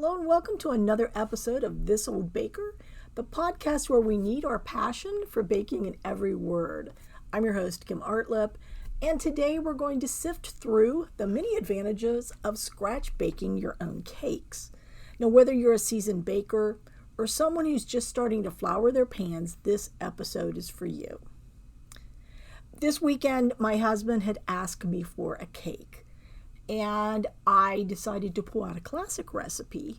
Hello and welcome to another episode of This Old Baker, the podcast where we need our passion for baking in every word. I'm your host, Kim Artlip, and today we're going to sift through the many advantages of scratch baking your own cakes. Now, whether you're a seasoned baker or someone who's just starting to flour their pans, this episode is for you. This weekend, my husband had asked me for a cake, and I decided to pull out a classic recipe,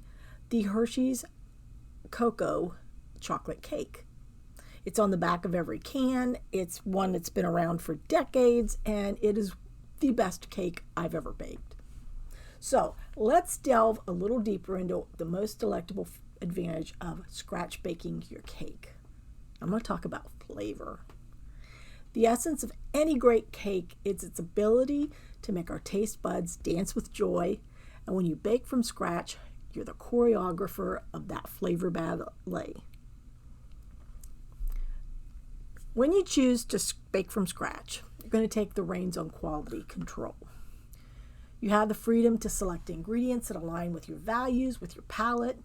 the Hershey's Cocoa Chocolate Cake. It's on the back of every can. It's one that's been around for decades, and it is the best cake I've ever baked. So let's delve a little deeper into the most delectable advantage of scratch baking your cake. I'm going to talk about flavor. The essence of any great cake is its ability to make our taste buds dance with joy. And when you bake from scratch, you're the choreographer of that flavor ballet. When you choose to bake from scratch, you're going to take the reins on quality control. You have the freedom to select ingredients that align with your values, with your palate.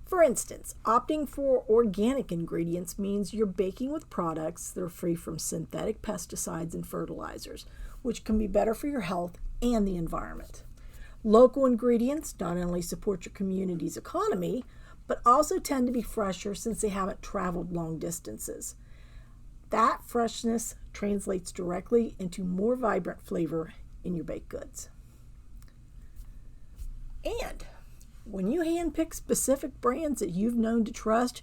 For instance, opting for organic ingredients means you're baking with products that are free from synthetic pesticides and fertilizers, which can be better for your health and the environment. Local ingredients not only support your community's economy, but also tend to be fresher since they haven't traveled long distances. That freshness translates directly into more vibrant flavor in your baked goods. And when you handpick specific brands that you've known to trust,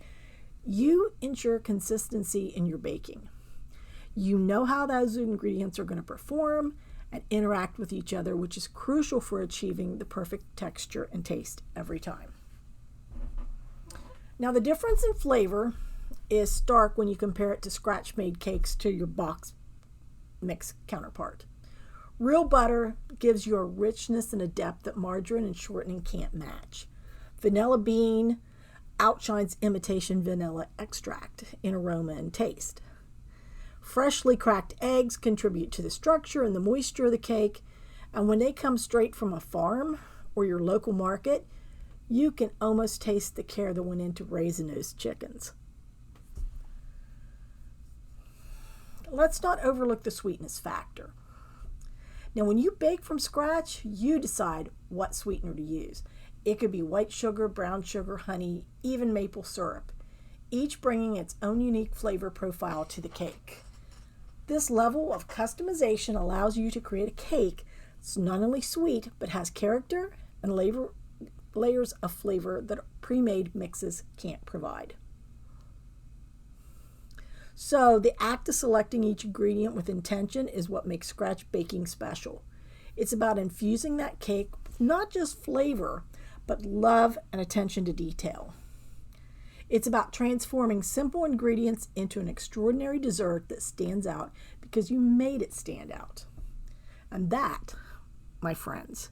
you ensure consistency in your baking. You know how those ingredients are going to perform and interact with each other, which is crucial for achieving the perfect texture and taste every time. Now, the difference in flavor is stark when you compare it to scratch-made cakes to your box mix counterpart. Real butter gives you a richness and a depth that margarine and shortening can't match. Vanilla bean outshines imitation vanilla extract in aroma and taste. Freshly cracked eggs contribute to the structure and the moisture of the cake, and when they come straight from a farm or your local market, you can almost taste the care that went into raising those chickens. Let's not overlook the sweetness factor. Now, when you bake from scratch, you decide what sweetener to use. It could be white sugar, brown sugar, honey, even maple syrup, each bringing its own unique flavor profile to the cake. This level of customization allows you to create a cake that's not only sweet, but has character and layers of flavor that pre-made mixes can't provide. So the act of selecting each ingredient with intention is what makes scratch baking special. It's about infusing that cake with not just flavor, but love and attention to detail. It's about transforming simple ingredients into an extraordinary dessert that stands out because you made it stand out. And that, my friends,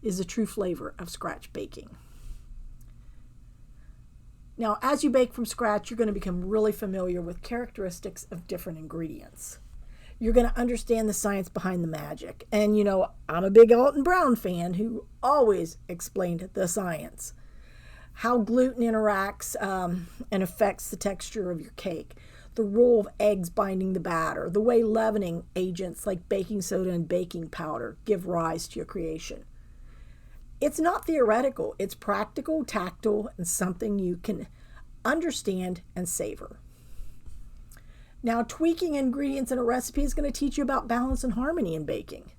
is the true flavor of scratch baking. Now, as you bake from scratch, you're going to become really familiar with characteristics of different ingredients. You're going to understand the science behind the magic. And, I'm a big Alton Brown fan who always explained the science. How gluten interacts and affects the texture of your cake. The role of eggs binding the batter. The way leavening agents like baking soda and baking powder give rise to your creation. It's not theoretical, it's practical, tactile, and something you can understand and savor. Now, tweaking ingredients in a recipe is going to teach you about balance and harmony in baking.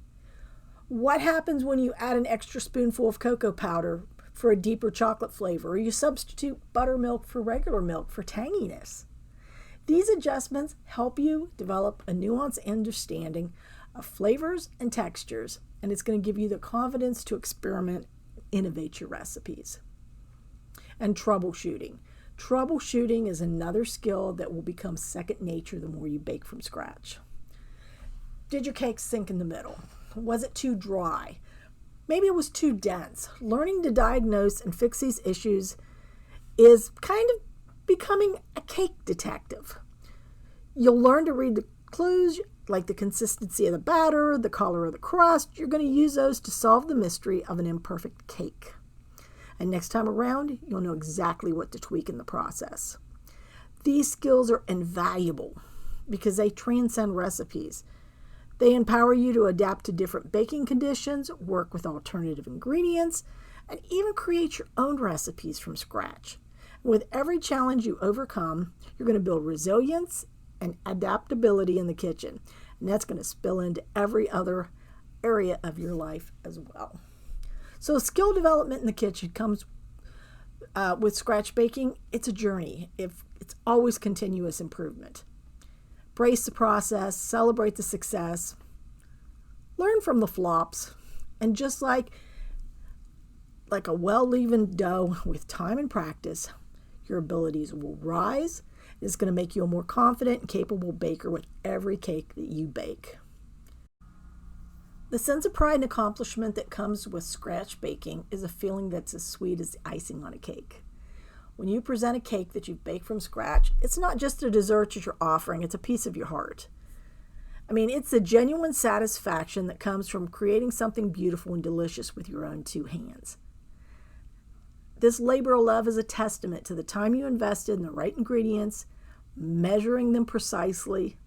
What happens when you add an extra spoonful of cocoa powder for a deeper chocolate flavor, or you substitute buttermilk for regular milk for tanginess? These adjustments help you develop a nuanced understanding of flavors and textures, and it's going to give you the confidence to experiment and innovate your recipes. And troubleshooting. Troubleshooting is another skill that will become second nature the more you bake from scratch. Did your cake sink in the middle? Was it too dry? Maybe it was too dense. Learning to diagnose and fix these issues is kind of becoming a cake detective. You'll learn to read the clues like the consistency of the batter, the color of the crust. You're going to use those to solve the mystery of an imperfect cake. And next time around, you'll know exactly what to tweak in the process. These skills are invaluable because they transcend recipes. They empower you to adapt to different baking conditions, work with alternative ingredients, and even create your own recipes from scratch. With every challenge you overcome, you're going to build resilience and adaptability in the kitchen. And that's going to spill into every other area of your life as well. So skill development in the kitchen comes with scratch baking. It's a journey. It's always continuous improvement. Embrace the process, celebrate the success, learn from the flops, and just like a well-leavened dough with time and practice, your abilities will rise. It's going to make you a more confident and capable baker with every cake that you bake. The sense of pride and accomplishment that comes with scratch baking is a feeling that's as sweet as the icing on a cake. When you present a cake that you've baked from scratch, it's not just a dessert that you're offering, it's a piece of your heart. It's the genuine satisfaction that comes from creating something beautiful and delicious with your own two hands. This labor of love is a testament to the time you invested in the right ingredients, measuring them precisely,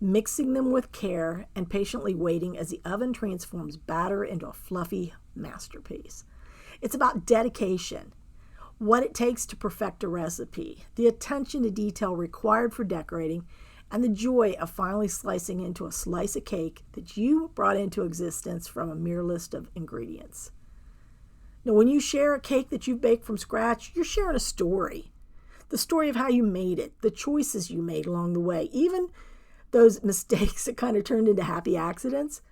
mixing them with care, and patiently waiting as the oven transforms batter into a fluffy masterpiece. It's about dedication, what it takes to perfect a recipe, the attention to detail required for decorating, and the joy of finally slicing into a slice of cake that you brought into existence from a mere list of ingredients. Now, when you share a cake that you've baked from scratch, you're sharing a story. The story of how you made it, the choices you made along the way, even those mistakes that kind of turned into happy accidents.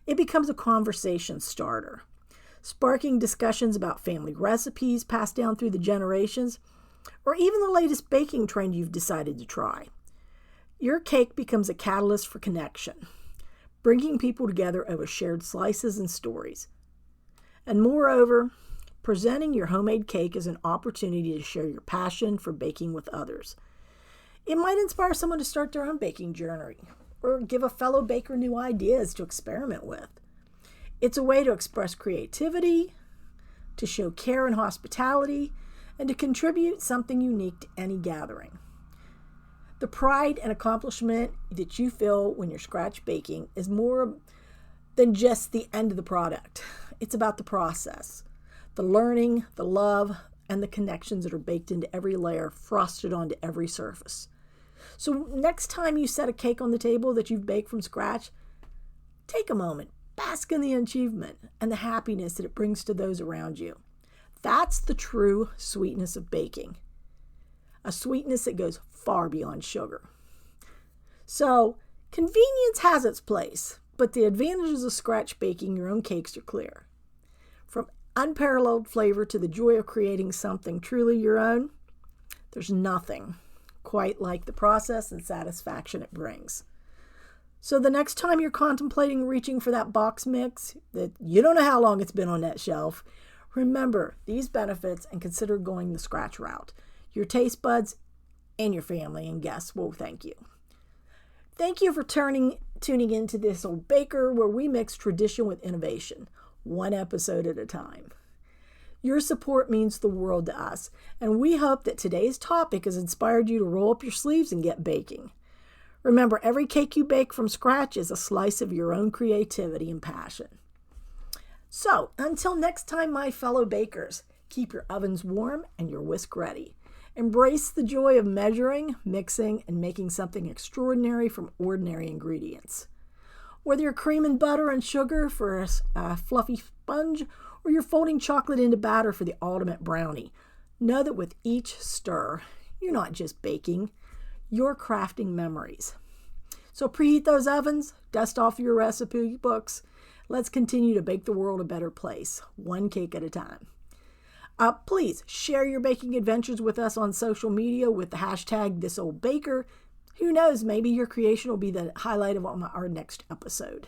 It becomes a conversation starter, sparking discussions about family recipes passed down through the generations, or even the latest baking trend you've decided to try. Your cake becomes a catalyst for connection, bringing people together over shared slices and stories. And moreover, presenting your homemade cake is an opportunity to share your passion for baking with others. It might inspire someone to start their own baking journey or give a fellow baker new ideas to experiment with. It's a way to express creativity, to show care and hospitality, and to contribute something unique to any gathering. The pride and accomplishment that you feel when you're scratch baking is more than just the end of the product. It's about the process, the learning, the love, and the connections that are baked into every layer, frosted onto every surface. So next time you set a cake on the table that you've baked from scratch, take a moment, bask in the achievement and the happiness that it brings to those around you. That's the true sweetness of baking, a sweetness that goes far beyond sugar. So convenience has its place, but the advantages of scratch baking your own cakes are clear. From unparalleled flavor to the joy of creating something truly your own, there's nothing quite like the process and satisfaction it brings. So the next time you're contemplating reaching for that box mix that you don't know how long it's been on that shelf, remember these benefits and consider going the scratch route. Your taste buds and your family and guests will thank you. Thank you for tuning into This Old Baker, where we mix tradition with innovation, one episode at a time. Your support means the world to us, and we hope that today's topic has inspired you to roll up your sleeves and get baking. Remember, every cake you bake from scratch is a slice of your own creativity and passion. So, until next time, my fellow bakers, keep your ovens warm and your whisk ready. Embrace the joy of measuring, mixing, and making something extraordinary from ordinary ingredients. Whether you're creaming butter and sugar for a fluffy sponge, or you're folding chocolate into batter for the ultimate brownie, know that with each stir, you're not just baking, you're crafting memories. So preheat those ovens, dust off your recipe books. Let's continue to bake the world a better place, one cake at a time. Please share your baking adventures with us on social media with the hashtag ThisOldBaker. Who knows, maybe your creation will be the highlight of our next episode.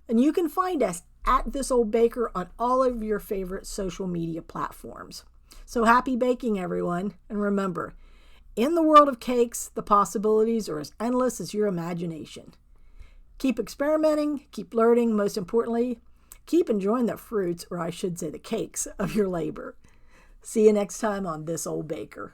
And you can find us at This Old Baker on all of your favorite social media platforms. So happy baking, everyone. And remember, in the world of cakes, the possibilities are as endless as your imagination. Keep experimenting, keep learning, most importantly, keep enjoying the fruits, or I should say the cakes, of your labor. See you next time on This Old Baker.